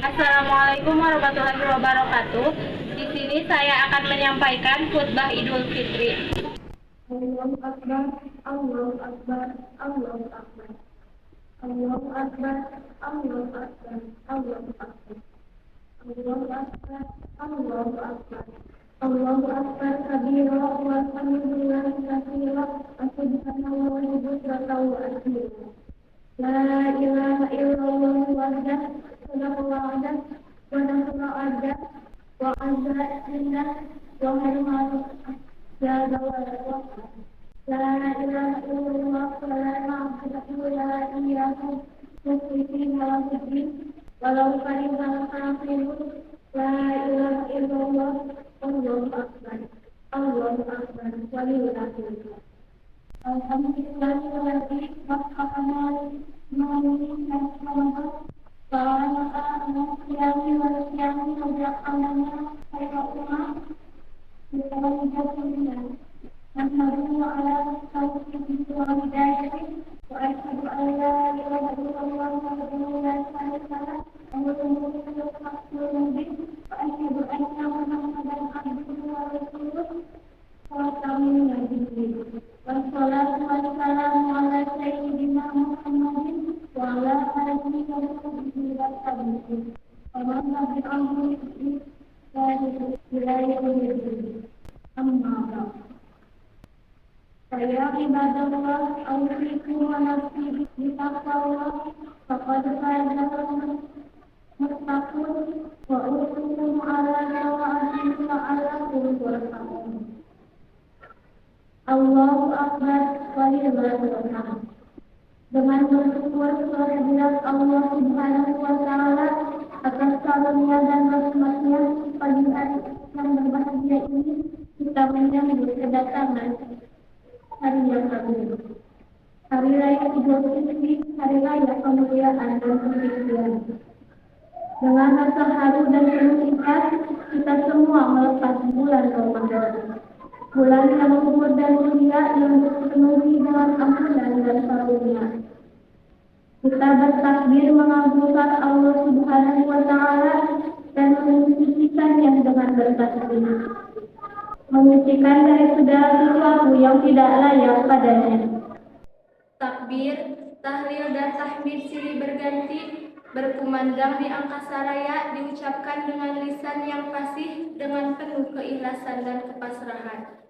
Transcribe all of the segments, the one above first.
Assalamualaikum warahmatullahi wabarakatuh. Di sini saya akan menyampaikan khutbah Idul Fitri. Allahu Akbar, Allahu Akbar, Allahu Akbar, Allahu Akbar, Allahu Akbar, Allahu Akbar, Allahu Akbar, Allahu Akbar, Allahu Akbar kabira walhamdulillahi katsira wa subhanallahi bukratan wa asila. La ilaha illallah wahdah, sadaqallahu wahdah, wa nasra wahdah, wa azza inna wa harmanu ya zawal wahdah. La ilaha illallah wa la na'budu illa iyyahu musyrikina lahu walau karihal kafirun. La ilaha illallah, Allahu akbar, Allahu akbar, walillahil alhamdulillahilladzi waffaqana lima qiyami wa qiyami wa ja'alana khairan ummah Nahmaduhu ala taufiqihi wa hidayatihi wa asyhadu an la ilaha illallah wahdahu la syarika lahu lahul mulku wa lahul hamdu wa asyhadu anna Muhammadan abduhu wa rasuluh khatamun nabiyyin. Wassalatu wassalamu ala sayyidina Muhammadin wa ala alihi wa sahbihi wa sallam. Wa man tabi'ahum bi ihsan ila yaumil din. Amma ba'd. Saya ibadallah ausikum wa nafsi bitaqwallah faqad faza muttaqun wa usikum ala tawa'ati la'allakum turhamun. Allahu akbar walillahil hamd. Dengan bersyukur kehadirat Allah Subhanahu wa taala atas karunia dan rahmatnya, pagi hari yang berbahagia ini kita menyambut kedatangan hari yang agung, hari raya Idul Fitri, hari raya kemuliaan dan kesucian. Dengan rasa haru dan penuh ikhlas, kita semua melepas bulan Ramadan, bulan yang luhur dan mulia yang dipenuhi dengan ampunan dan karunia. Kita bertakbir mengagungkan Allah Subhanahu wa taala dan mensucikannya dengan bertasbih, menyucikan dari segala sesuatu yang tidak layak padanya. Takbir, tahlil dan tahmid silih berganti berkumandang di angkasa raya diucapkan dengan lisan yang fasih dengan penuh keikhlasan dan kepasrahan.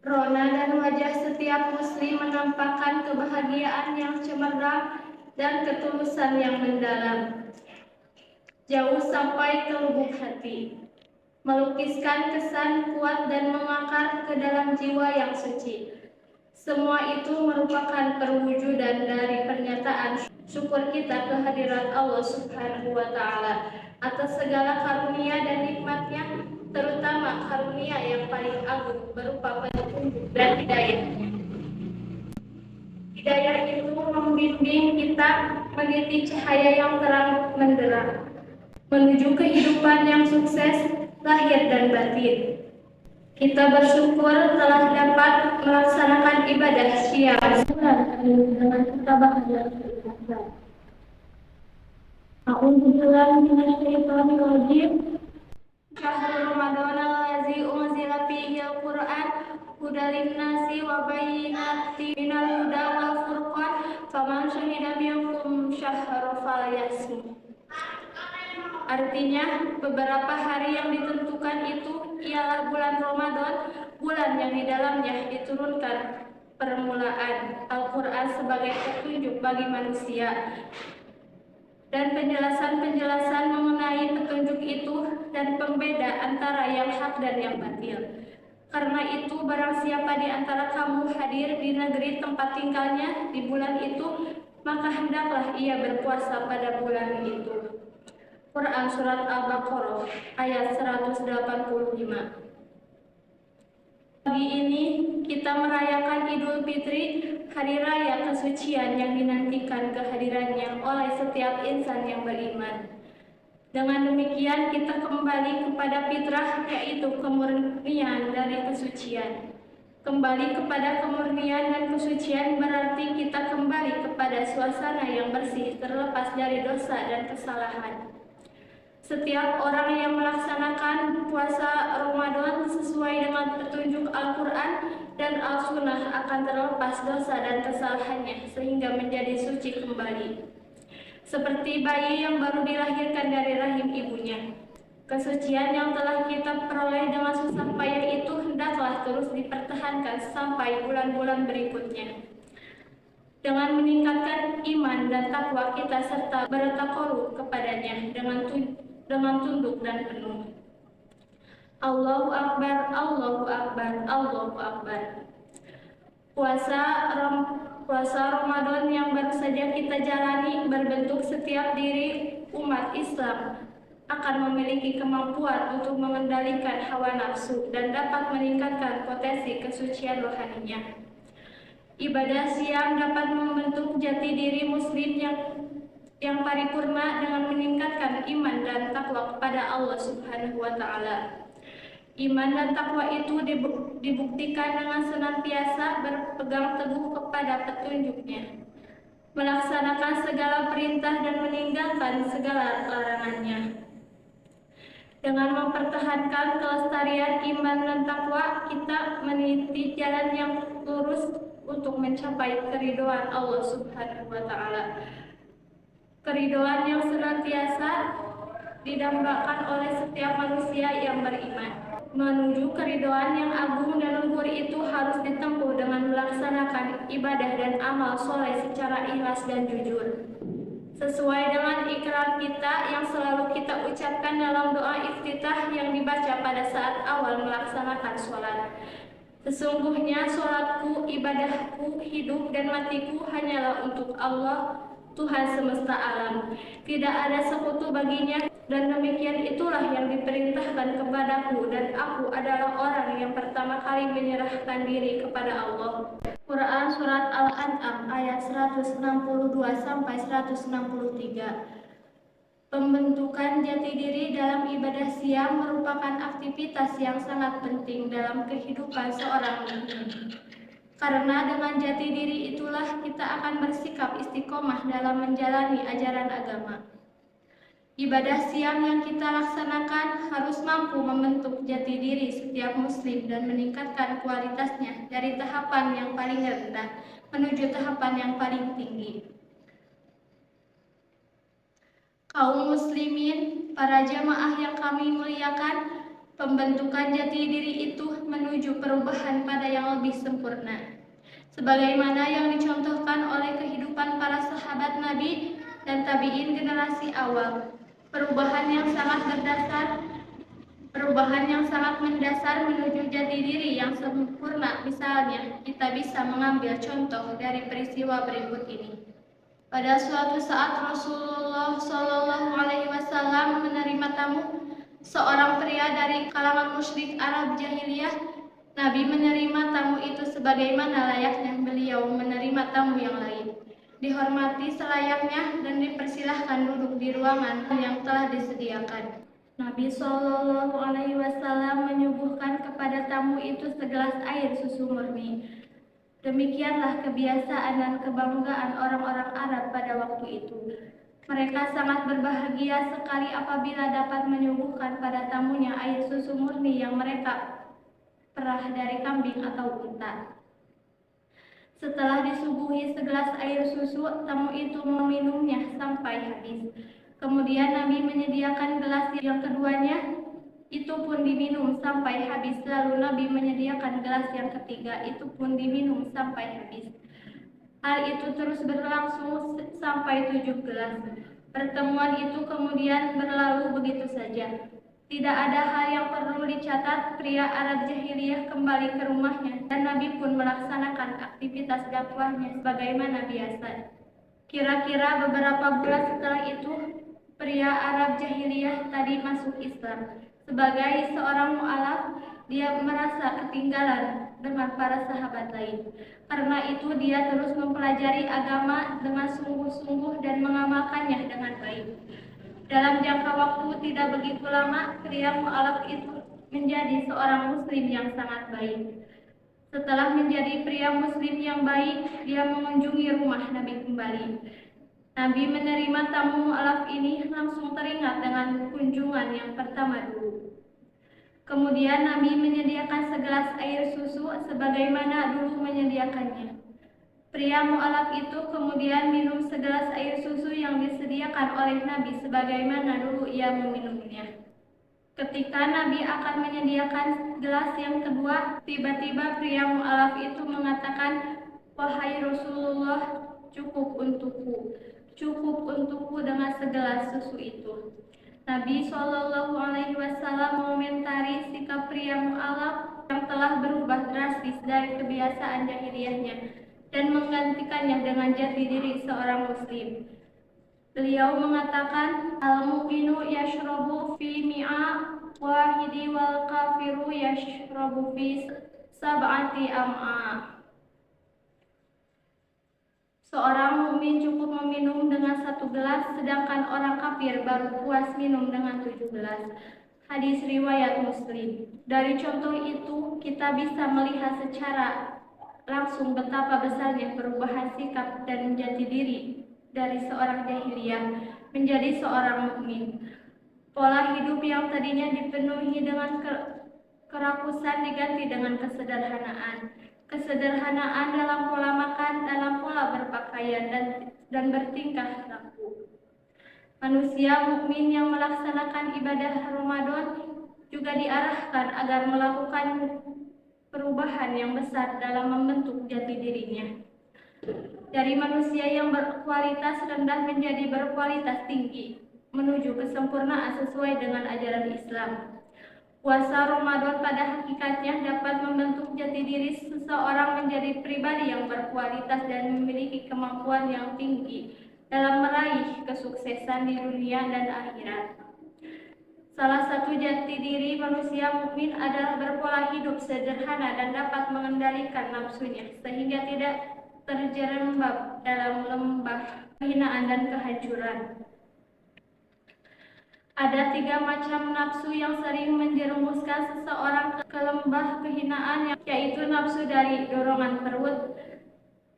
Rona dan wajah setiap muslim menampakkan kebahagiaan yang cemerlang dan ketulusan yang mendalam, jauh sampai ke lubuk hati, melukiskan kesan kuat dan mengakar ke dalam jiwa yang suci. Semua itu merupakan perwujudan dari pernyataan syukur kita kehadirat Allah Subhanahu wa taala atas segala karunia dan nikmatnya, terutama karunia yang paling agung berupa petunjuk dan hidayah. Hidayah itu membimbing kita meniti cahaya yang terang menderang, menuju kehidupan yang sukses lahir dan batin. Kita bersyukur telah dapat melaksanakan ibadah syiar dengan ketabahan dan keikhlasan. A'udzubillahi minasyaitonir rajim. Syahrul Ramadan allazi unzila fihi al-Qur'an hudan lin-nasi wa bayyinatin minal huda wal furqan faman syahida minkum syahra falyasum. Artinya, beberapa hari yang ditentukan itu ialah bulan Ramadan, bulan yang di dalamnya diturunkan permulaan Al-Quran sebagai petunjuk bagi manusia, dan penjelasan-penjelasan mengenai petunjuk itu dan pembeda antara yang hak dan yang batil. Karena itu, barang siapa di antara kamu hadir di negeri tempat tinggalnya di bulan itu, maka hendaklah ia berpuasa pada bulan itu. Quran Surat Al-Baqarah ayat 185. Pagi ini kita merayakan Idul Fitri, hari raya kesucian yang dinantikan kehadirannya oleh setiap insan yang beriman. Dengan demikian kita kembali kepada fitrah, yaitu kemurnian dari kesucian. Kembali kepada kemurnian dan kesucian berarti kita kembali kepada suasana yang bersih, terlepas dari dosa dan kesalahan. Setiap orang yang melaksanakan puasa Ramadan sesuai dengan petunjuk Al-Quran dan Al-Sunnah akan terlepas dosa dan kesalahannya sehingga menjadi suci kembali. Seperti bayi yang baru dilahirkan dari rahim ibunya. Kesucian yang telah kita peroleh dengan susah payah itu hendaklah terus dipertahankan sampai bulan-bulan berikutnya. Dengan meningkatkan iman dan takwa kita serta bertakarub kepadanya dengan tunduk dan penuh. Allahu Akbar, Allahu Akbar, Allahu Akbar. Puasa Ramadan yang baru saja kita jalani berbentuk setiap diri umat Islam akan memiliki kemampuan untuk mengendalikan hawa nafsu dan dapat meningkatkan potensi kesucian rohaninya. Ibadah siam dapat membentuk jati diri muslim yang paripurna dengan meningkatkan iman dan takwa kepada Allah Subhanahu wa taala. Iman dan takwa itu dibuktikan dengan senantiasa berpegang teguh kepada petunjuknya, melaksanakan segala perintah dan meninggalkan segala larangannya. Dengan mempertahankan kelestarian iman dan takwa, kita meniti jalan yang lurus untuk mencapai keridhaan Allah Subhanahu wa taala. Keridhaan yang senantiasa didambakan oleh setiap manusia yang beriman. Menuju keridhaan yang agung dan luhur itu harus ditempuh dengan melaksanakan ibadah dan amal soleh secara ikhlas dan jujur. Sesuai dengan ikrar kita yang selalu kita ucapkan dalam doa iftitah yang dibaca pada saat awal melaksanakan sholat. Sesungguhnya sholatku, ibadahku, hidup dan matiku hanyalah untuk Allah, Tuhan semesta alam. Tidak ada sekutu baginya, dan demikian itulah yang diperintahkan kepadaku, dan aku adalah orang yang pertama kali menyerahkan diri kepada Allah. Quran Surat Al-An'am ayat 162-163. Pembentukan jati diri dalam ibadah siam merupakan aktivitas yang sangat penting dalam kehidupan seorang mukmin. Karena dengan jati diri itulah kita akan bersikap istiqomah dalam menjalani ajaran agama. Ibadah siam yang kita laksanakan harus mampu membentuk jati diri setiap muslim dan meningkatkan kualitasnya dari tahapan yang paling rendah menuju tahapan yang paling tinggi. Kaum muslimin, para jamaah yang kami muliakan, pembentukan jati diri itu menuju perubahan pada yang lebih sempurna. Sebagaimana yang dicontohkan oleh kehidupan para sahabat Nabi dan tabi'in generasi awal. Perubahan yang sangat mendasar menuju jati diri yang sempurna. Misalnya, kita bisa mengambil contoh dari peristiwa berikut ini. Pada suatu saat Rasulullah Shallallahu Alaihi Wasallam menerima tamu, seorang pria dari kalangan musyrik Arab jahiliyah. Nabi menerima tamu itu sebagaimana layaknya beliau menerima tamu yang lain, dihormati selayaknya dan dipersilahkan duduk di ruangan yang telah disediakan. Nabi Shallallahu Alaihi Wasallam menyuguhkan kepada tamu itu segelas air susu murni. Demikianlah kebiasaan dan kebanggaan orang-orang Arab pada waktu itu. Mereka sangat berbahagia sekali apabila dapat menyuguhkan pada tamunya air susu murni yang mereka perah dari kambing atau unta. Setelah disuguhi segelas air susu, tamu itu meminumnya sampai habis. Kemudian Nabi menyediakan gelas yang keduanya, itu pun diminum sampai habis. Lalu Nabi menyediakan gelas yang ketiga, itu pun diminum sampai habis. Hal itu terus berlangsung sampai 7 gelas. Pertemuan itu kemudian berlalu begitu saja. Tidak ada hal yang perlu dicatat. Pria Arab jahiliyah kembali ke rumahnya dan Nabi pun melaksanakan aktivitas dakwahnya sebagaimana biasa. Kira-kira beberapa bulan setelah itu, pria Arab jahiliyah tadi masuk Islam. Sebagai seorang mu'alaf, dia merasa ketinggalan dengan para sahabat lain. Karena itu dia terus mempelajari agama dengan sungguh-sungguh dan mengamalkannya dengan baik. Dalam jangka waktu tidak begitu lama, pria mu'alaf itu menjadi seorang muslim yang sangat baik. Setelah menjadi pria muslim yang baik, dia mengunjungi rumah Nabi kembali. Nabi menerima tamu mu'alaf ini langsung teringat dengan kunjungan yang pertama dulu. Kemudian Nabi menyediakan segelas air susu sebagaimana dulu menyediakannya. Pria mu'alaf itu kemudian minum segelas air susu yang disediakan oleh Nabi sebagaimana dulu ia meminumnya. Ketika Nabi akan menyediakan gelas yang kedua, tiba-tiba pria mu'alaf itu mengatakan, "Wahai Rasulullah, cukup untukku dengan segelas susu itu." Nabi SAW mengomentari sikap pria mu'alaf yang telah berubah drastis dari kebiasaan jahiliyahnya dan menggantikannya dengan jati diri seorang muslim. Beliau mengatakan, "Al-mu'minu yashrabu fi mi'a wahidi wal kafiru yashrabu fi sab'ati am'a." Seorang mukmin cukup meminum dengan 1 gelas, sedangkan orang kafir baru puas minum dengan 7 gelas. Hadis riwayat Muslim. Dari contoh itu, kita bisa melihat secara langsung betapa besarnya perubahan sikap dan jati diri dari seorang jahiliyah menjadi seorang mukmin. Pola hidup yang tadinya dipenuhi dengan kerakusan diganti dengan kesederhanaan. Kesederhanaan dalam pola makan, dalam pola berpakaian dan bertingkah laku. Manusia mukmin yang melaksanakan ibadah Ramadan juga diarahkan agar melakukan perubahan yang besar dalam membentuk jati dirinya. Dari manusia yang berkualitas rendah menjadi berkualitas tinggi, menuju kesempurnaan sesuai dengan ajaran Islam. Puasa Ramadan pada hakikatnya dapat membentuk jati diri seseorang menjadi pribadi yang berkualitas dan memiliki kemampuan yang tinggi dalam meraih kesuksesan di dunia dan akhirat. Salah satu jati diri manusia mukmin adalah berpola hidup sederhana dan dapat mengendalikan nafsunya sehingga tidak terjerembab dalam lembah kehinaan dan kehancuran. Ada 3 macam nafsu yang sering menjerumuskan seseorang ke lembah kehinaan, yaitu nafsu dari dorongan perut,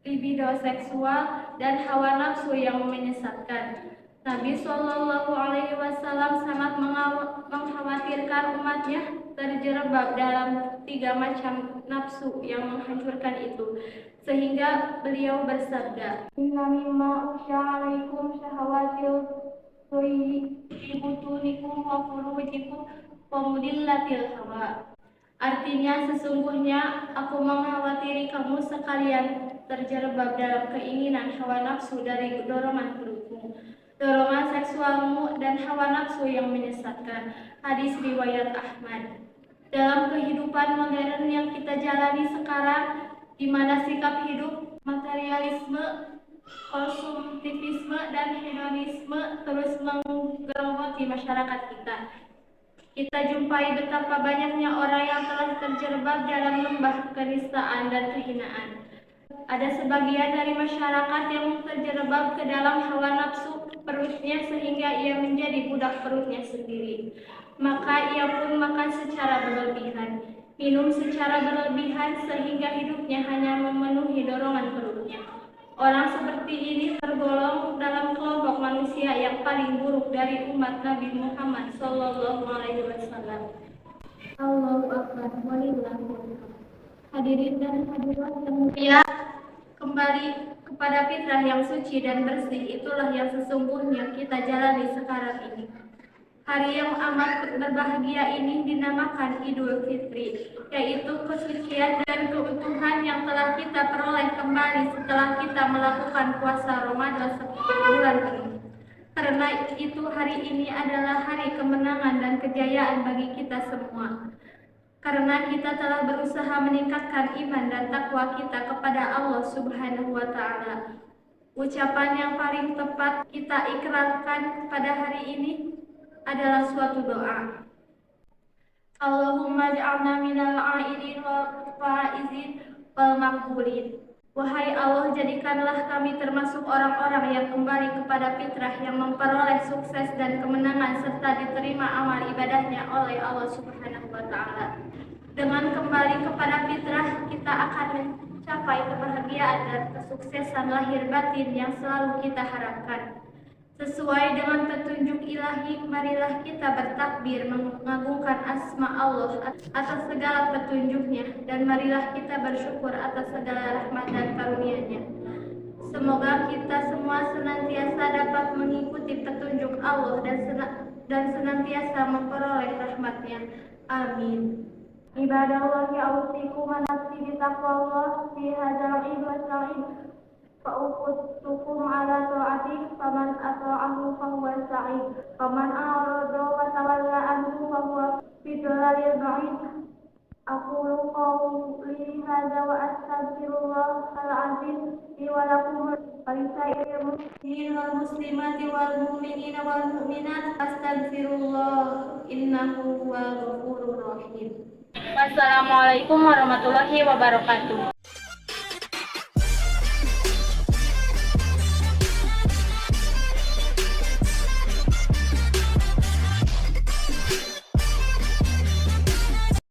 libido seksual, dan hawa nafsu yang menyesatkan. Nabi SAW sangat mengkhawatirkan umatnya terjerembab dalam 3 macam nafsu yang menghancurkan itu, sehingga beliau bersabda, "Inna mimma usya'alaikum syahawatil fi butunikum wa furujikum wa mudillatil hawa." Artinya, sesungguhnya aku mengkhawatiri kamu sekalian terjerembab dalam keinginan hawa nafsu dari dorongan perutmu, dorongan seksualmu, dan hawa nafsu yang menyesatkan. Hadis riwayat Ahmad. Dalam kehidupan modern yang kita jalani sekarang, di mana sikap hidup materialisme, konsumtivisme, dan hedonisme terus menggerogoti masyarakat kita, kita jumpai betapa banyaknya orang yang telah terjerembab dalam lembah kenistaan dan kehinaan. Ada sebagian dari masyarakat yang terjerembab ke dalam hawa nafsu perutnya sehingga ia menjadi budak perutnya sendiri. Maka ia pun makan secara berlebihan, minum secara berlebihan sehingga hidupnya hanya memenuhi dorongan perutnya. Orang seperti ini tergolong dalam kelompok manusia yang paling buruk dari umat Nabi Muhammad SAW. Allahu Akbar, walillahilhamd. Hadirin dan hadirat yang mulia, kembali kepada fitrah yang suci dan bersih, itulah yang sesungguhnya kita jalani sekarang ini. Hari yang amat berbahagia ini dinamakan Idul Fitri, yaitu kesucian dan keutuhan yang telah kita peroleh kembali setelah kita melakukan puasa Ramadan 10 bulan penuh. Karena itu hari ini adalah hari kemenangan dan kejayaan bagi kita semua. Karena kita telah berusaha meningkatkan iman dan takwa kita kepada Allah Subhanahu wa Ta'ala. Ucapan yang paling tepat kita ikrarkan pada hari ini adalah suatu doa. Allahumma ja'alna minal a'idin wal faizin wal maqbulin. Wahai Allah, jadikanlah kami termasuk orang-orang yang kembali kepada fitrah, yang memperoleh sukses dan kemenangan serta diterima amal ibadahnya oleh Allah Subhanahu wa Ta'ala. Dengan kembali kepada fitrah, kita akan capai kebahagiaan dan kesuksesan lahir batin yang selalu kita harapkan. Sesuai dengan petunjuk ilahi, marilah kita bertakbir mengagungkan asma Allah atas segala petunjuknya, dan marilah kita bersyukur atas segala rahmat dan karunia-Nya. Semoga kita semua senantiasa dapat mengikuti petunjuk Allah dan senantiasa memperoleh rahmat-Nya. Amin. Ibadallahi ausikum wa nafsi bitaqwallah fi hadzal id wa sa'id. Fa'uqtukum ala ta'atih faman ata'ahu fahuwa sa'id faman a'rada wa tawalla anhu fahuwa fi dhalalil ba'id. Aqulu qawli hadza wa astaghfirullahal azim li wa lakum wa lisairil muslimin wal muslimati wal mu'minina wal mu'minat astaghfirullah innahu huwal ghafurur rahim. Wassalamualaikum warahmatullahi wabarakatuh.